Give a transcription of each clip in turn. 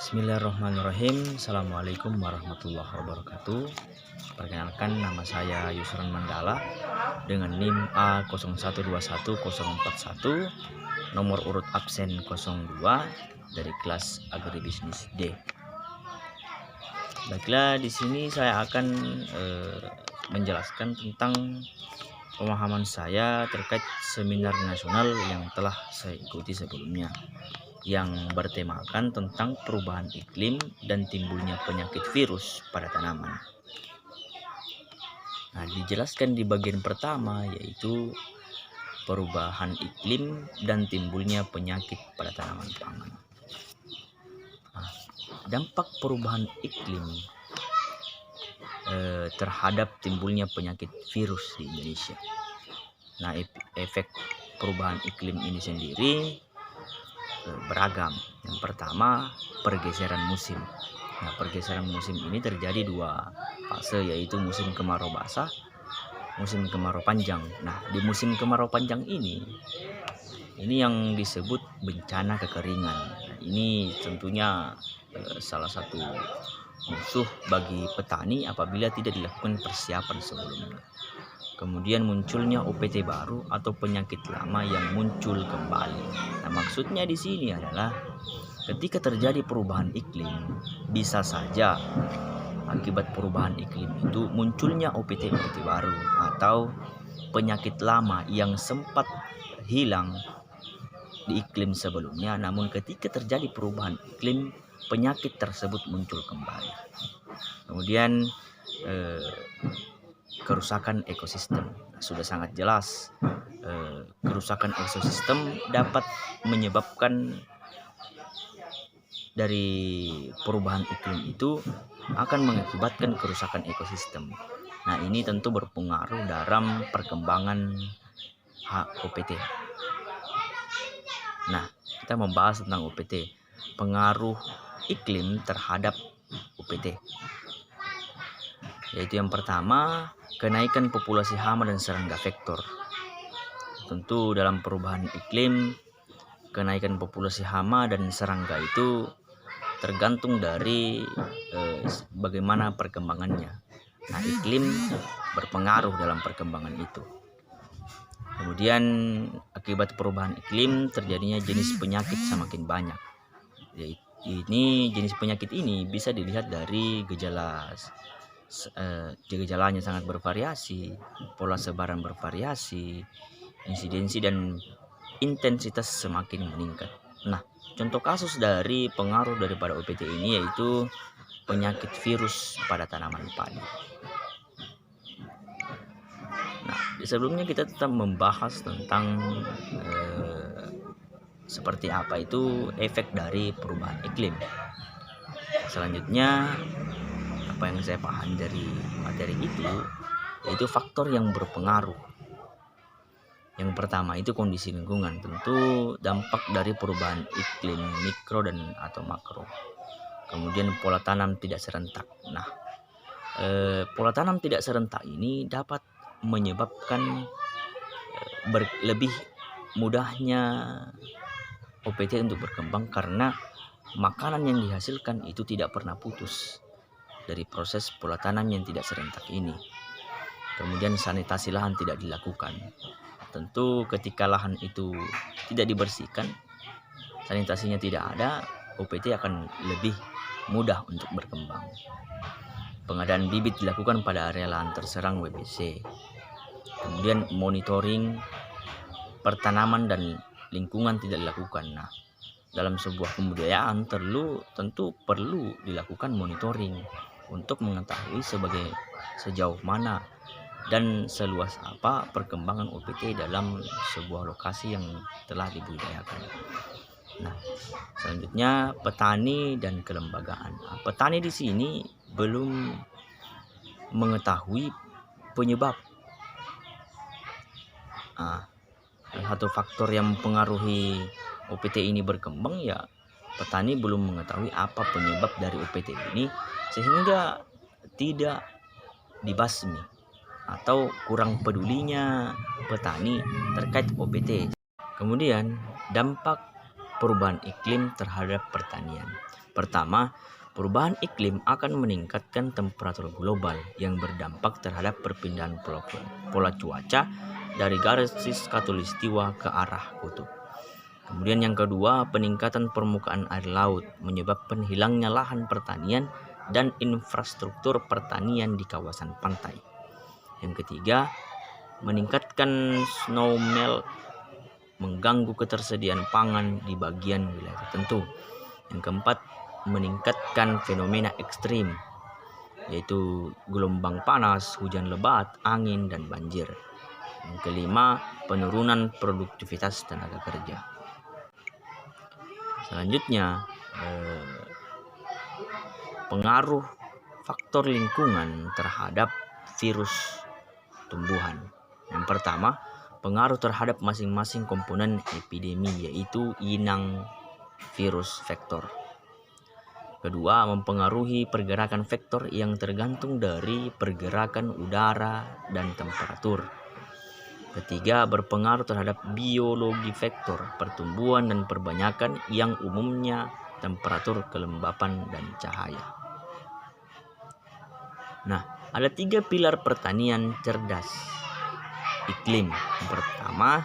Bismillahirrahmanirrahim. Assalamualaikum warahmatullahi wabarakatuh. Perkenalkan, nama saya Yusran Mandala dengan NIM A0121041, nomor urut absen 02 dari kelas Agribisnis D. Baiklah, di sini saya akan menjelaskan tentang pemahaman saya terkait seminar nasional yang telah saya ikuti sebelumnya, yang bertemakan tentang perubahan iklim dan timbulnya penyakit virus pada tanaman. Nah, dijelaskan di bagian pertama, yaitu perubahan iklim dan timbulnya penyakit pada tanaman pangan. Nah, dampak perubahan iklim terhadap timbulnya penyakit virus di Indonesia. Nah, efek perubahan iklim ini sendiri beragam. Yang pertama, pergeseran musim. Nah, pergeseran musim ini terjadi dua fase, yaitu musim kemarau basah, musim kemarau panjang. Nah, di musim kemarau panjang ini yang disebut bencana kekeringan. Nah, ini tentunya salah satu musuh bagi petani apabila tidak dilakukan persiapan sebelumnya. Kemudian munculnya OPT baru atau penyakit lama yang muncul kembali. Nah, maksudnya di sini adalah ketika terjadi perubahan iklim, bisa saja akibat perubahan iklim itu munculnya OPT baru atau penyakit lama yang sempat hilang di iklim sebelumnya, namun ketika terjadi perubahan iklim, penyakit tersebut muncul kembali. Kemudian kerusakan ekosistem. Sudah sangat jelas, kerusakan ekosistem dapat menyebabkan dari perubahan iklim itu akan mengakibatkan kerusakan ekosistem. Nah, ini tentu berpengaruh dalam perkembangan OPT. Nah, kita membahas tentang OPT, pengaruh iklim terhadap OPT. Yaitu yang pertama, kenaikan populasi hama dan serangga vektor. Tentu dalam perubahan iklim, kenaikan populasi hama dan serangga itu tergantung dari bagaimana perkembangannya. Nah, iklim berpengaruh dalam perkembangan itu. Kemudian akibat perubahan iklim terjadinya jenis penyakit semakin banyak. Jenis penyakit ini bisa dilihat dari gejalanya sangat bervariasi, pola sebaran bervariasi, insidensi dan intensitas semakin meningkat. Nah, contoh kasus dari pengaruh daripada OPT ini yaitu penyakit virus pada tanaman padi. Nah, sebelumnya kita tetap membahas tentang seperti apa itu efek dari perubahan iklim. Selanjutnya, apa yang saya pahami dari materi itu yaitu faktor yang berpengaruh. Yang pertama itu kondisi lingkungan, tentu dampak dari perubahan iklim mikro dan atau makro. Kemudian pola tanam tidak serentak. Nah, pola tanam tidak serentak ini dapat menyebabkan lebih mudahnya OPT untuk berkembang karena makanan yang dihasilkan itu tidak pernah putus dari proses pola tanam yang tidak serentak ini. Kemudian sanitasi lahan tidak dilakukan. Tentu ketika lahan itu tidak dibersihkan, sanitasinya tidak ada, OPT akan lebih mudah untuk berkembang. Pengadaan bibit dilakukan pada area lahan terserang WBC. Kemudian monitoring pertanaman dan lingkungan tidak dilakukan. Nah, dalam sebuah kebudayaan tentu perlu dilakukan monitoring untuk mengetahui sejauh mana dan seluas apa perkembangan OPT dalam sebuah lokasi yang telah dibudidayakan. Nah, selanjutnya petani dan kelembagaan. Nah, petani di sini belum mengetahui penyebab. Nah, satu faktor yang mempengaruhi OPT ini berkembang, ya petani belum mengetahui apa penyebab dari OPT ini sehingga tidak dibasmi atau kurang pedulinya petani terkait OPT. Kemudian dampak perubahan iklim terhadap pertanian. Pertama, perubahan iklim akan meningkatkan temperatur global yang berdampak terhadap perpindahan pola cuaca dari garis khatulistiwa ke arah kutub. Kemudian yang kedua, peningkatan permukaan air laut menyebabkan hilangnya lahan pertanian dan infrastruktur pertanian di kawasan pantai. Yang ketiga, meningkatkan snow melt mengganggu ketersediaan pangan di bagian wilayah tertentu. Yang keempat, meningkatkan fenomena ekstrim, yaitu gelombang panas, hujan lebat, angin, dan banjir. Yang kelima, penurunan produktivitas tenaga kerja. Selanjutnya, pengaruh faktor lingkungan terhadap virus tumbuhan. Yang pertama, pengaruh terhadap masing-masing komponen epidemi, yaitu inang virus vektor. Kedua, mempengaruhi pergerakan vektor yang tergantung dari pergerakan udara dan temperatur. Ketiga, berpengaruh terhadap biologi vektor, pertumbuhan dan perbanyakan yang umumnya temperatur, kelembapan, dan cahaya. Nah, ada 3 pilar pertanian cerdas iklim. Yang pertama,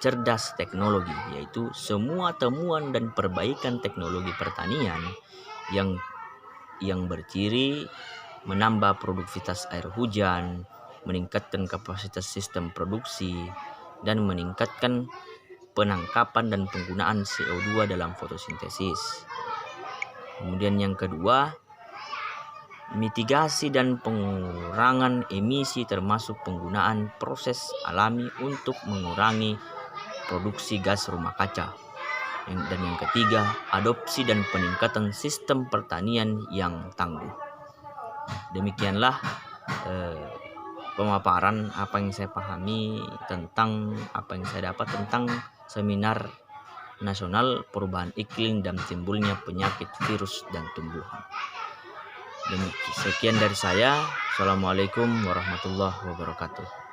cerdas teknologi, yaitu semua temuan dan perbaikan teknologi pertanian yang berciri menambah produktivitas air hujan, meningkatkan kapasitas sistem produksi, dan meningkatkan penangkapan dan penggunaan CO2 dalam fotosintesis. Kemudian yang kedua, mitigasi dan pengurangan emisi termasuk penggunaan proses alami untuk mengurangi produksi gas rumah kaca. Dan yang ketiga, adopsi dan peningkatan sistem pertanian yang tangguh. Demikianlah pemaparan apa yang saya pahami tentang apa yang saya dapat tentang seminar nasional perubahan iklim dan timbulnya penyakit virus dan tumbuhan. Sekian dari saya. Assalamualaikum warahmatullahi wabarakatuh.